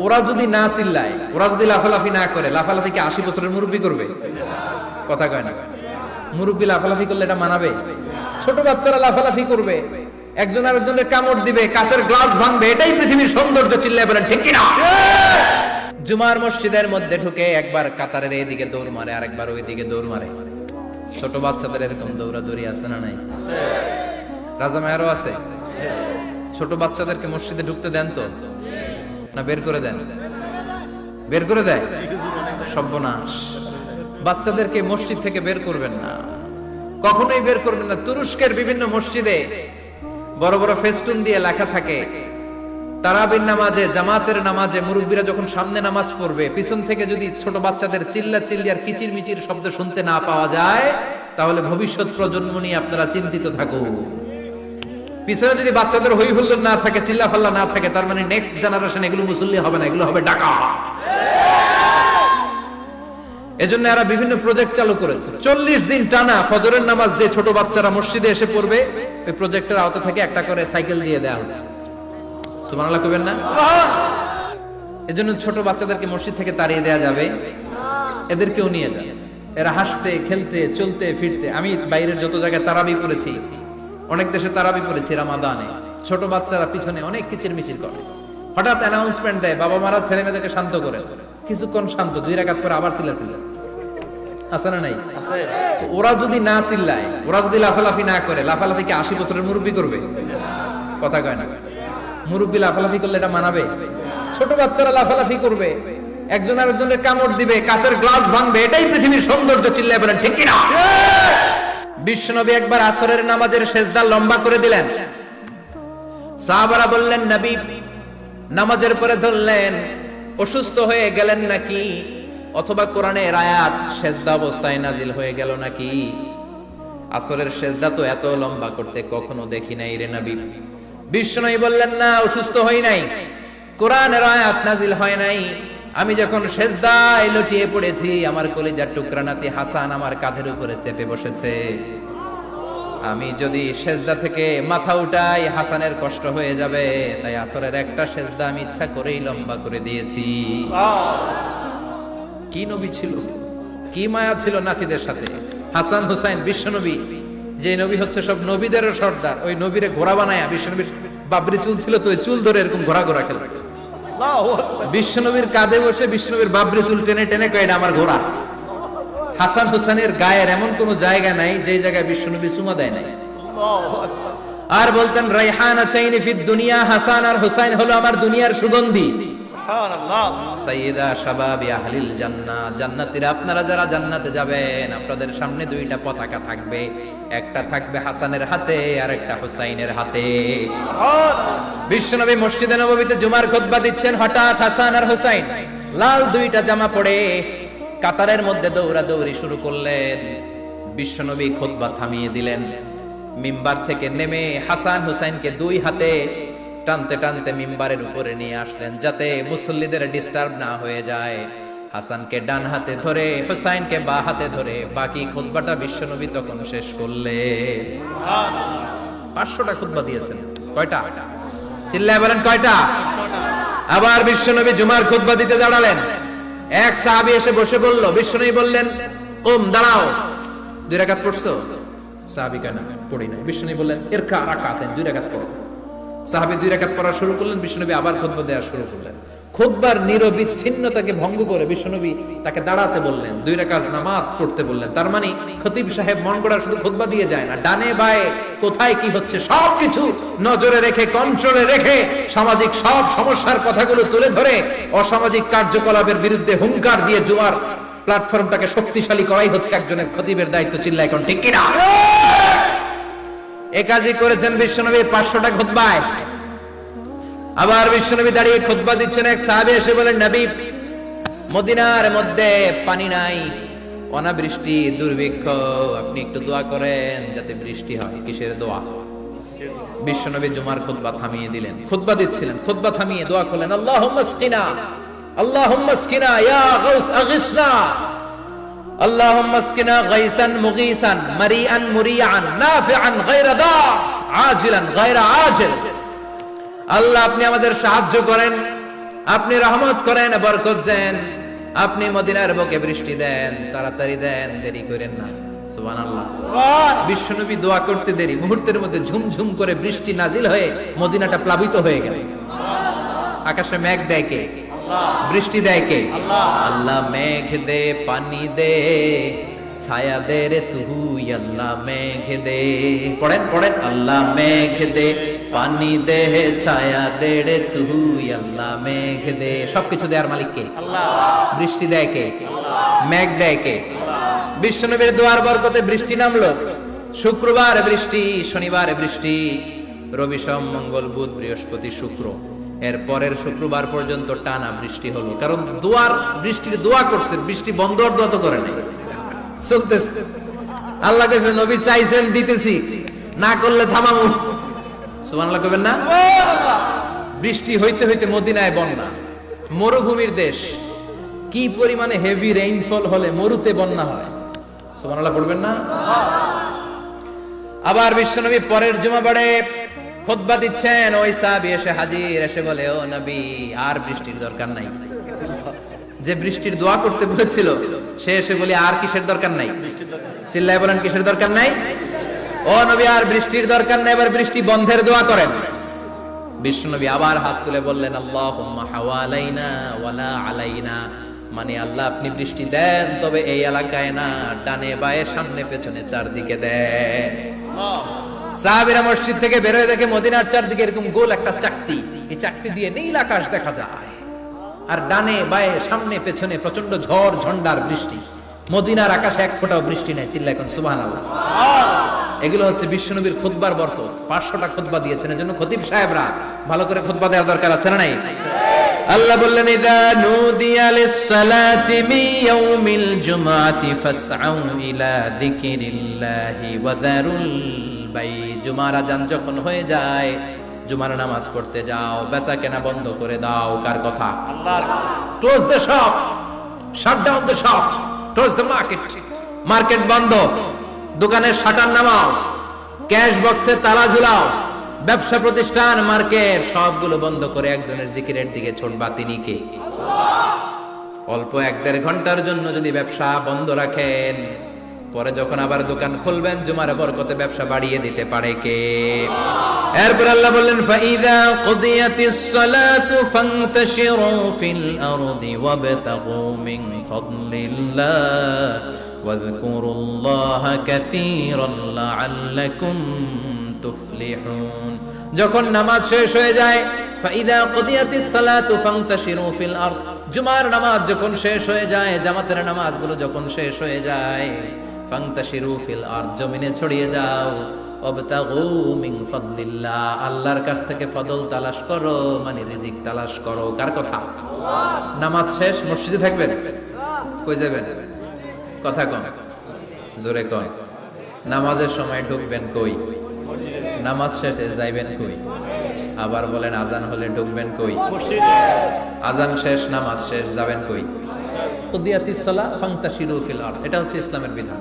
ওরা যদি না চিল্লায়, ওরা যদি লাফালাফি না করে, লাফালাফি কি 80 বছরের মুরব্বী করবে? কথা কয় না। মুরব্বী লাফালাফি করলে এটা মানাবে? ছোট বাচ্চারা লাফালাফি করবে, একজন আরেকজনের কামড় দিবে, কাঁচের গ্লাস ভাঙবে, এটাই পৃথিবীর সৌন্দর্য। চিল্লায় বলেন ঠিক কিনা? জুমার মসজিদের মধ্যে ঢুকে একবার কাতারের এইদিকে দৌড় মারে, আরেকবার ওইদিকে দৌড় মারে। ছোট বাচ্চাদের এরকম দৌড়াদৌড়ি আছে না নাই? রাজা মেয়ারও আছে। ছোট বাচ্চাদেরকে মসজিদে ঢুকতে দেন তো না বের করে দেন? বের করে দেয়। সর্বনাশ। বাচ্চাদেরকে মসজিদ থেকে বের করবেন না, কখনোই বের করবেন না। তুরস্কের বিভিন্ন মসজিদে বড় বড় ফেস্টুন দিয়ে লেখা থাকে, তারাবির নামাজে, জামাতের নামাজে মুরব্বীরা যখন সামনে নামাজ পড়বে, পিছন থেকে যদি ছোট বাচ্চাদের চিল্লা চিল্লি আর কিচির মিচির শব্দ শুনতে না পাওয়া যায়, তাহলে ভবিষ্যৎ প্রজন্ম নিয়ে আপনারা চিন্তিত থাকুন। পিছনে যদি বাচ্চাদের হই হুল্লোড় না থাকে, চিল্লা ফাল্লা না থাকে, তার মানে নেক্সট জেনারেশন এগুলো মুসল্লি হবে না, এগুলো হবে ডাকাত। এজন্য এরা বিভিন্ন প্রজেক্ট চালু করেছে। 40 দিন টানা ফজরের নামাজ যে ছোট বাচ্চারা মসজিদে এসে পড়বে, ওই প্রজেক্টের আওতা থেকে একটা করে সাইকেল দিয়ে দেওয়া হচ্ছে। সুবহানাল্লাহ কইবেন না? এজন্য ছোট বাচ্চাদেরকে মসজিদ থেকে তাড়িয়ে দেওয়া যাবে, এদেরকেও নিয়ে যাবে। এরা হাসতে খেলতে চলতে ফিরতে। আমি বাইরের যত জায়গায় তারাবি পড়েছি, অনেক দেশে তারাবি পড়েছি রামাদানে, ছোট বাচ্চারা পিছনে অনেক কিচির মিচির করে। হঠাৎ অ্যানাউন্সমেন্ট দেয়, বাবা মারা ছেলে মেয়েদেরকে শান্ত করেন। কিছুক্ষণ শান্ত, 2 রাকাত পরে আবার চিল্লাচিল্লি। আছে না নাই? ওরা যদি না চিল্লায়, ওরা যদি লাফালাফি না করে, লাফালাফি কি 80 বছরের মুরব্বী করবে? কথা কয় না। মুরব্বী লাফালাফি করলে এটা মানাবে? ছোট বাচ্চারা লাফালাফি করবে, একজন আরেকজনের কামড় দিবে, কাঁচের গ্লাস ভাঙবে, এটাই পৃথিবীর সৌন্দর্য। চিল্লায় বলেন ঠিক কিনা? বিশ্বনবী একবার আসরের নামাজের সেজদা লম্বা করে দিলেন। সাহাবারা বললেন, নবী নামাজের পরে ধরলেন, অসুস্থ হয়ে গেলেন নাকি? অথবা কোরআনের আয়াত সেজদা অবস্থায় নাজিল হয়ে গেল নাকি? আসরের সেজদা তো এত লম্বা করতে কখনো দেখি নাই রে নবী। বিশ্বনবী বললেন, না, অসুস্থ হই নাই, কোরআনের আয়াত নাজিল হয় নাই। আমি যখন সেজদায় লুটিয়ে পড়েছি, আমার কলিজার টুকরা নাতি হাসান আমার কাঁধের উপরে চেপে বসেছে। আমি যদি সেজদা থেকে মাথা উঠাই, হাসানের কষ্ট হয়ে যাবে, তাই আসরের একটা সেজদা আমি ইচ্ছা করেই লম্বা করে দিয়েছি। কি নবী ছিল, কি মায়া ছিল নাতিদের সাথে। হাসান হুসাইন, বিশ্বনবী যে নবী হচ্ছে সব নবীদেরও সর্দার, ওই নবীরে ঘোড়া বানায়া, বিশ্বনবীর বাবরি চুল ছিল তো, ওই চুল ধরে এরকম ঘোরা ঘোরা খেলা। বিশ্বনবীর কাঁধে বসে বিশ্বনবীর বাবরি চুল টেনে টেনে কয়, এটা আমার ঘোড়া। হাসান হুসাইনের গায়ের এমন কোন জায়গা নাই যে জায়গায় বিশ্বনবী চুমা দেয় নাই। আর বলতেন, রাইহানা চাইনি ফিদ দুনিয়া, হাসান আর হুসাইন হলো আমার দুনিয়ার সুগন্ধি। সুবহানাল্লাহ। সাইয়্যিদা শাবাবি আহলিল জান্নাহ, জান্নাতীরা আপনারা যারা জান্নাতে যাবেন, আপনাদের সামনে 2টা পতাকা থাকবে, একটা থাকবে হাসানের হাতে আর একটা হুসাইনের হাতে। সুবহানাল্লাহ। বিশ্বনবী মসজিদে নববীতে জুমার খুতবা দিচ্ছেন, হঠাৎ হাসান আর হুসাইন লাল 2টা জামা পরে কাতারের মধ্যে দৌড়াদৌড়ি শুরু করলেন। বিশ্বনবী খুতবা থামিয়ে দিলেন, মিম্বার থেকে নেমে হাসান হুসাইনকে 2 হাতে টানতে টানতে মিম্বারের উপরে নিয়ে আসলেন, যাতে মুসল্লিদের ডিস্টার্ব না হয়ে যায়। হাসানকে ডান হাতে ধরে, হুসাইনকে বাঁ হাতে ধরে বাকি খুতবাটা বিশ্বনবী তখন শেষ করলেন। 500টা খুতবা দিয়েছেন। কয়টা? চিল্লায় বলেন কয়টা? আবার বিশ্বনবী জুমার খুতবা দিতে দাঁড়ালেন। এক সাহাবী এসে বসে বলল, বিশ্বনবী বললেন, কুম, দাঁড়াও। 2 রাকাত পড়ছো? সাহাবী কেন পড়ি নাই। বিশ্বনবী বললেন, ইরকা রাকাতান, 2 রাকাত পড়ো। সাহাবী 2 রাকাত পড়া শুরু করলেন, বিশ্বনবী আবার খুতবা দেওয়া শুরু করলেন। খুতবার নিরবিচ্ছিন্নতাকে ভঙ্গ করে বিশ্বনবী তাকে দাঁড়াতে বললেন, 2 রাকাত নামাজ পড়তে বললেন। তার মানে খতিব সাহেব মন গড়া শুধু খুতবা দিয়ে যায় না, ডানে বায়ে কোথায় কি হচ্ছে সবকিছু নজরে রেখে, কন্ট্রোলে রেখে, সামাজিক সব সমস্যার কথাগুলো তুলে ধরে অসামাজিক কার্যকলাপের বিরুদ্ধে হুঙ্কার দিয়ে জুমার প্ল্যাটফর্মটাকে শক্তিশালী করাই হচ্ছে একজনের খতিবের দায়িত্ব। চিল্লায় এখন ঠিক কিনা? এ কাজই করেছেন বিশ্বনবী 500টা খুতবায়। আবার বিশ্বনবী দাঁড়িয়ে খুতবা দিচ্ছেন, এক সাহাবী এসে বলেন, নবী মদিনার মধ্যে পানি নাই, অনাবৃষ্টি, দুর্ভিক্ষ, আপনি একটু দোয়া করেন যাতে বৃষ্টি হয়। কিসের দোয়া? বিশ্বনবী জুমার খুতবা থামিয়ে দিলেন, খুতবা দিচ্ছিলেন, খুতবা থামিয়ে দোয়া করলেন, আল্লাহুম্মা আসকিনা, আল্লাহুম্মা আসকিনা ইয়া গাউস আগিসনা, আল্লাহুম্মা আসকিনা গাইসান মুগীসান মারিআন মুরিআন নাফিআন গায়রা দা আজিলান গায়রা আজিল। আল্লাহ আপনি আমাদের সাহায্য করেন, আপনি রহমত করেন, বরকত দেন, আপনি মদিনার বুকে বৃষ্টি দেন, তাড়াতাড়ি দেন, দেরি করেন না। সুবহানাল্লাহ। বিশ্বনবী দোয়া করতে দেরি, মুহূর্তের মধ্যে ঝুমঝুম করে বৃষ্টি নাজিল হয়ে মদিনাটা প্লাবিত হয়ে গেল। আকাশে মেঘ দেয় কে? বৃষ্টি দেয় কে? আল্লাহ মেঘ দে, পানি দে, ছায়া দে রে তুই, আল্লাহ মেঘ দে। পড়েন পড়েন, আল্লাহ মেঘ দে, পানি দে, ছায়া দে রে তুই, আল্লাহ মেঘ দে। সবকিছু দেয়ার মালিক কে? বৃষ্টি দেয় কে? মেঘ দেয় কে? বিশ্বনবীর দোয়ার বরকতে বৃষ্টি নামলো। শুক্রবার বৃষ্টি, শনিবার বৃষ্টি, রবি সোম মঙ্গল বুধ বৃহস্পতি শুক্র, এর পরের শুক্রবার পর্যন্ত টানা বৃষ্টি হলো। কারণ দোয়ার বৃষ্টির দোয়া করছে, বৃষ্টি বন্ধ আর দোয়া তো করে নাই, চলতেছে। আল্লাহ কাছে নবী চাইছেন, দিতেছি, না করলে থামাবো। সুবহানাল্লাহ কইবেন না? বৃষ্টি হইতে হইতে মদিনায় বন্যা, মরুভূমির দেশ, কি পরিমাণে হেভি রেইনফল হলে মরুতে বন্যা হয়। সুবহানাল্লাহ পড়বেন না? আবার বিশ্বনবী পরের জুমাবারে খুতবা দিচ্ছেন, ওই সাহাবী এসে হাজির, এসে বলে, ও নবী, আর বৃষ্টির দরকার নাই। যে বৃষ্টির দোয়া করতে বলেছিল সে এসে বলে, আর কিসের দরকার নাই? চিল্লায় বলেন, কিসের দরকার নাই? ও নবী, আর বৃষ্টির দরকার নাই, এবার বৃষ্টি বন্ধের দোয়া করেন। বিশ্বনবী আবার হাত তুলে বললেন, আল্লাহুম্মা হাওয়ালাইনা ওয়ালা আলাইনা, মানে আল্লাহ আপনি বৃষ্টি দেন, তবে এই এলাকায় না, ডানে বায়ে সামনে পেছনে চারদিকে দেন। সাহাবীরা মসজিদ থেকে বের হয়ে দেখে মদিনার চারদিকে এরকম গোল একটা চাকতি, এই চাকতি দিয়ে নীল আকাশ দেখা যায়, আর ডানে বায়ে সামনে পেছনে প্রচন্ড ঝড় ঝন্ডার বৃষ্টি। মদিনার আকাশে এক ফোঁটাও বৃষ্টি নেই। চিল্লায় এখন সুবহানাল্লাহ। এগুলো হচ্ছে বিশ্বনবীর খুতবার বরকত। 500টা খুতবা দিয়েছেন, এজন্য খতিব সাহেবরা ভালো করে খুতবা দেওয়ার দরকার আছে না নাই? আল্লাহ বললেন, ইযা নুদিয়া লিস-সালাতি মিন ইয়াউমিল জুমআতি ফাসআউ ইলা যিকরিল্লাহি ওয়া যারুল বাই। জুমার আযান যখন হয়ে যায়, জুমার নামাজ পড়তে যাও, বেচা কেনা বন্ধ করে দাও। কার কথা? আল্লাহর। Close the shop, shut down the shop, close the market. Market বন্ধ, দোকানের শাটার নামাও, ক্যাশ বক্সে তালা ঝুলাও, ব্যবসা প্রতিষ্ঠান, মার্কেট সবগুলো বন্ধ করে একজনের জিকিরের দিকে ছোটবা। তিনি কে? অল্প 1-1.5 ঘন্টার জন্য যদি ব্যবসা বন্ধ রাখেন, পরে যখন আবার দোকান খুলবেন, জুমার বরকতে ব্যবসা বাড়িয়ে দিতে পারে কে? এরপর আল্লাহ বললেন, ফাইযা কুদিয়াতিস সালাতু ফান্তাশিরু ফিল আরদি ওয়াবতাগু মিন ফাদলিল্লাহ ওয়াযকুরুল্লাহা কাসীরান লাআল্লাকুম তুফলিহুন। যখন নামাজ শেষ হয়ে যায়, ফাইযা কুদিয়াতিস সালাতু ফান্তাশিরু ফিল আরদ, জুমার নামাজ যখন শেষ হয়ে যায়, জামাতের নামাজগুলো যখন শেষ হয়ে যায়, ফান্তাশিরু ফিল আরদ, জমিনে ছড়িয়ে যাও, ওয়াবতাগু মিন ফাদলিল্লাহ, আল্লাহর কাছ থেকে ফজল তালাশ করো, মানে রিজিক তালাশ করো। কার কথা? নামাজ শেষ মসজিদে থাকবেন? কই যাবেন? কথা কম, জোরে কম। নামাজের সময় ঢুকবেন কই? নামাজ শেষে যাইবেন কই? আবার বলেন, আজান হলে ঢুকবেন কই? আজান শেষ, নামাজ শেষ, যাবেন কই? কুদিয়াতিস সালাহ ফান্তাশিরু ফিল আরদ। এটা হচ্ছে ইসলামের বিধান।